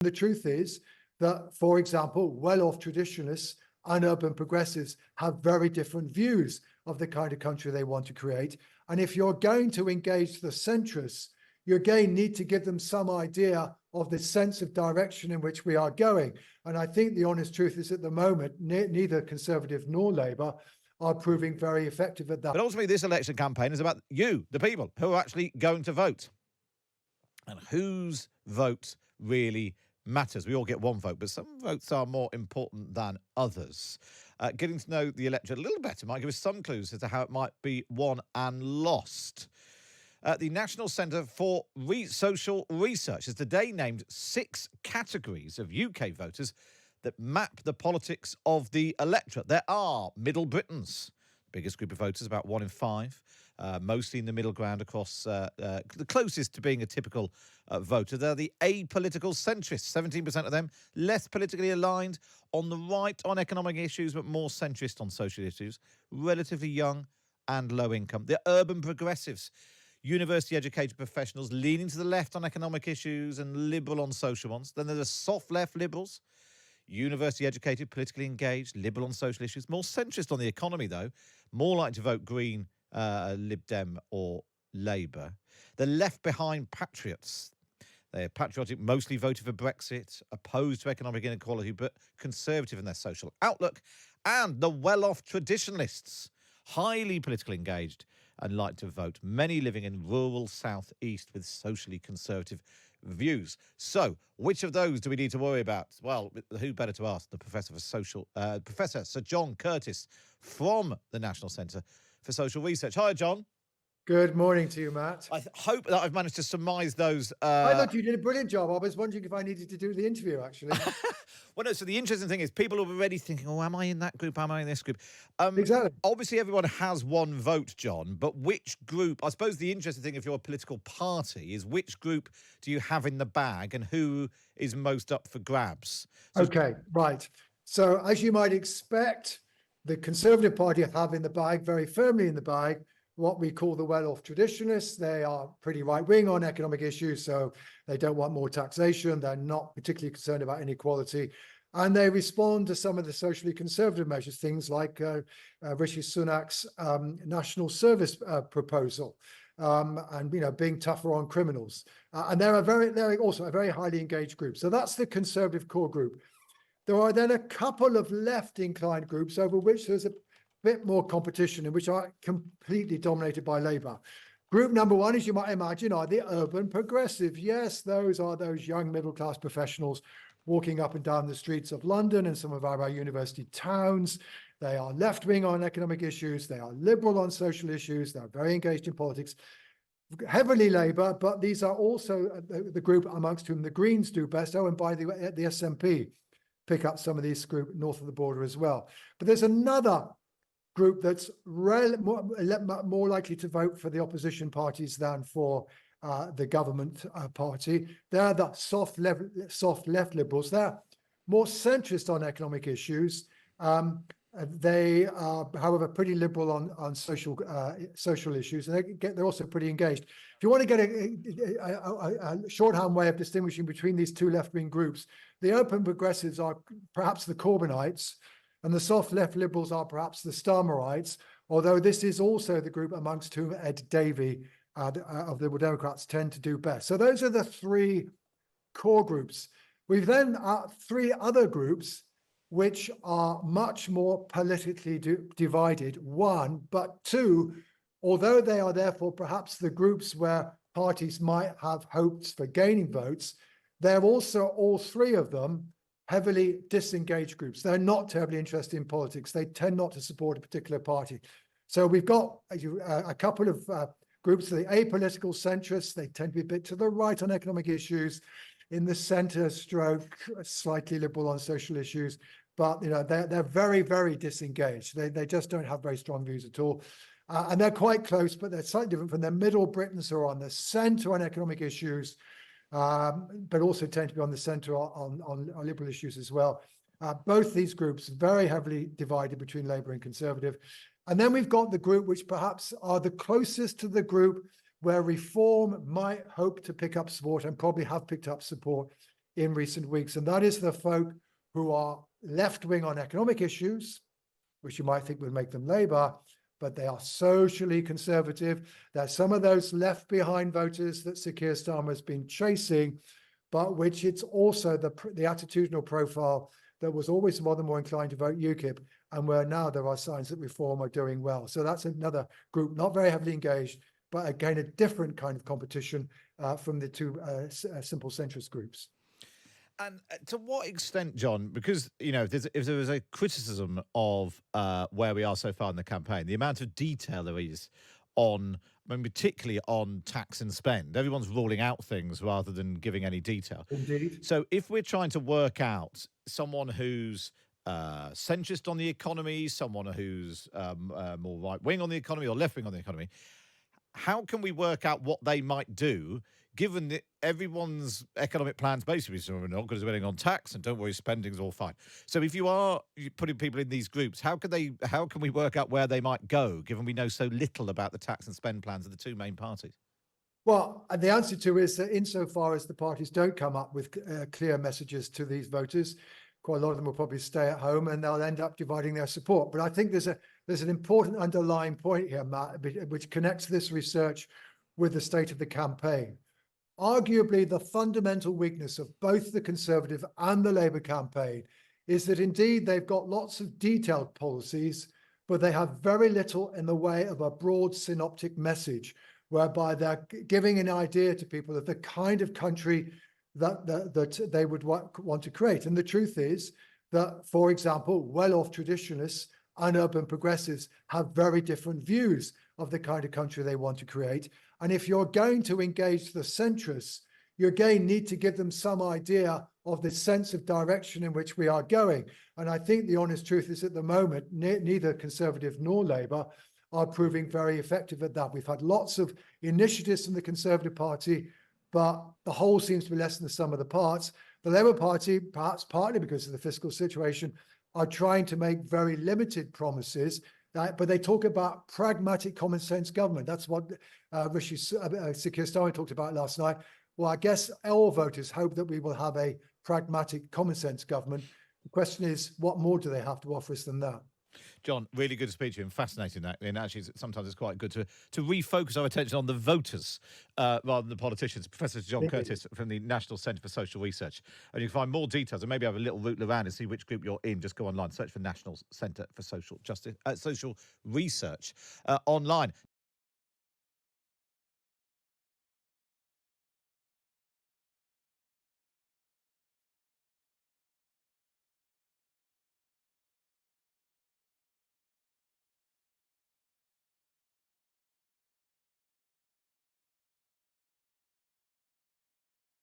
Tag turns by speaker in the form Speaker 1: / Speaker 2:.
Speaker 1: The truth is that, for example, well-off traditionalists and urban progressives have very different views of the kind of country they want to create. And if you're going to engage the centrists, you again need to give them some idea of the sense of direction in which we are going. And I think the honest truth is at the moment, neither Conservative nor Labour are proving very effective at that.
Speaker 2: But ultimately, this election campaign is about you, the people, who are actually going to vote. And whose vote really matters. We all get one vote, but some votes are more important than others. Getting to know the electorate a little better might give us some clues as to how it might be won and lost. The National Centre for Social Research has today named 6 categories of UK voters that map the politics of the electorate. There are Middle Britons, biggest group of voters, about 1 in 5, mostly in the middle ground across the closest to being a typical voter. They're the apolitical centrists, 17% of them, less politically aligned on the right on economic issues, but more centrist on social issues, relatively young and low income. The urban progressives, university-educated professionals leaning to the left on economic issues and liberal on social ones. Then there's the soft left liberals, university-educated, politically engaged, liberal on social issues, more centrist on the economy, though, more likely to vote Green, Lib Dem or Labour. The left-behind patriots, they're patriotic, mostly voted for Brexit, opposed to economic inequality, but conservative in their social outlook. And the well-off traditionalists, highly politically engaged and like to vote, many living in rural South East with socially conservative views. So, which of those do we need to worry about? Well, who better to ask? The Professor Sir John Curtice from the National Centre for Social Research. Hi, John.
Speaker 1: Good morning to you, Matt.
Speaker 2: I hope that I've managed to surmise those.
Speaker 1: I thought you did a brilliant job. I was wondering if I needed to do the interview, actually.
Speaker 2: Well, no, so the interesting thing is people are already thinking, oh, am I in that group? Am I in this group?
Speaker 1: Exactly.
Speaker 2: Obviously, everyone has one vote, John, but which group, I suppose the interesting thing if you're a political party is which group do you have in the bag and who is most up for grabs? So
Speaker 1: Okay, right. So as you might expect, the Conservative Party have in the bag, very firmly in the bag, what we call the well-off traditionalists. They are pretty right-wing on economic issues, so they don't want more taxation. They're not particularly concerned about inequality. And they respond to some of the socially conservative measures, things like Rishi Sunak's national service proposal, and being tougher on criminals. And they're also a very highly engaged group. So that's the Conservative core group. There are then a couple of left-inclined groups over which there's a bit more competition and which are completely dominated by Labour. Group number one, as you might imagine, are the urban progressive. Yes, those are those young middle-class professionals walking up and down the streets of London and some of our university towns. They are left-wing on economic issues. They are liberal on social issues. They're very engaged in politics. Heavily Labour, but these are also the group amongst whom the Greens do best. Oh, and by the way, the SNP pick up some of these group north of the border as well. But there's another group that's more likely to vote for the opposition parties than for the government party. They're the soft left liberals. They're more centrist on economic issues. They are, however, pretty liberal on social issues, and they're also pretty engaged. If you want to get a shorthand way of distinguishing between these two left-wing groups, the open progressives are perhaps the Corbynites, and the soft left liberals are perhaps the Starmerites, although this is also the group amongst whom Ed Davey of the Liberal Democrats tend to do best. So those are the 3 core groups. We've then 3 other groups which are much more politically divided, 1, but 2, although they are therefore perhaps the groups where parties might have hopes for gaining votes, they're also, all 3 of them, heavily disengaged groups. They're not terribly interested in politics. They tend not to support a particular party. So we've got a couple of groups, the apolitical centrists. They tend to be a bit to the right on economic issues, in the centre stroke, slightly liberal on social issues. But they're very, very disengaged. They just don't have very strong views at all. And they're quite close, but they're slightly different from the Middle Britons who are on the centre on economic issues, but also tend to be on the centre on liberal issues as well. Both these groups very heavily divided between Labour and Conservative. And then we've got the group which perhaps are the closest to the group where Reform might hope to pick up support and probably have picked up support. in recent weeks, and that is the folk who are left-wing on economic issues, which you might think would make them Labour, but they are socially conservative. They're some of those left-behind voters that Sir Keir Starmer has been chasing, but which it's also the attitudinal profile that was always more inclined to vote UKIP, and where now there are signs that Reform are doing well. So that's another group, not very heavily engaged, but again, a different kind of competition from the two simple centrist groups.
Speaker 2: And to what extent, John, because, you know, if there is a criticism of where we are so far in the campaign, the amount of detail there is on, I mean, particularly on tax and spend, everyone's ruling out things rather than giving any detail.
Speaker 1: Indeed.
Speaker 2: So if we're trying to work out someone who's centrist on the economy, someone who's more right-wing on the economy or left-wing on the economy, how can we work out what they might do, given that everyone's economic plans basically are not going to spending on tax, and don't worry, spending's all fine. So if you are putting people in these groups, how can we work out where they might go, given we know so little about the tax and spend plans of the two main parties?
Speaker 1: Well, the answer to is that insofar as the parties don't come up with clear messages to these voters, quite a lot of them will probably stay at home and they'll end up dividing their support. But I think there's an important underlying point here, Matt, which connects this research with the state of the campaign. Arguably, the fundamental weakness of both the Conservative and the Labour campaign is that indeed they've got lots of detailed policies, but they have very little in the way of a broad synoptic message, whereby they're giving an idea to people of the kind of country that they would want to create. And the truth is that, for example, well-off traditionalists and urban progressives have very different views of the kind of country they want to create. And if you're going to engage the centrists, you again need to give them some idea of the sense of direction in which we are going. And I think the honest truth is, at the moment, neither Conservative nor Labour are proving very effective at that. We've had lots of initiatives from the Conservative Party, but the whole seems to be less than the sum of the parts. The Labour Party, perhaps partly because of the fiscal situation, are trying to make very limited promises, but they talk about pragmatic common sense government. That's what Sir Keir Starmer talked about last night. Well, I guess all voters hope that we will have a pragmatic common sense government. The question is, what more do they have to offer us than that?
Speaker 2: John, really good to speak to you, and fascinating that. And actually, sometimes it's quite good to refocus our attention on the voters rather than the politicians. Professor Sir John Curtice from the National Centre for Social Research. And you can find more details and maybe have a little route around and see which group you're in. Just go online, search for National Centre for Social Research online.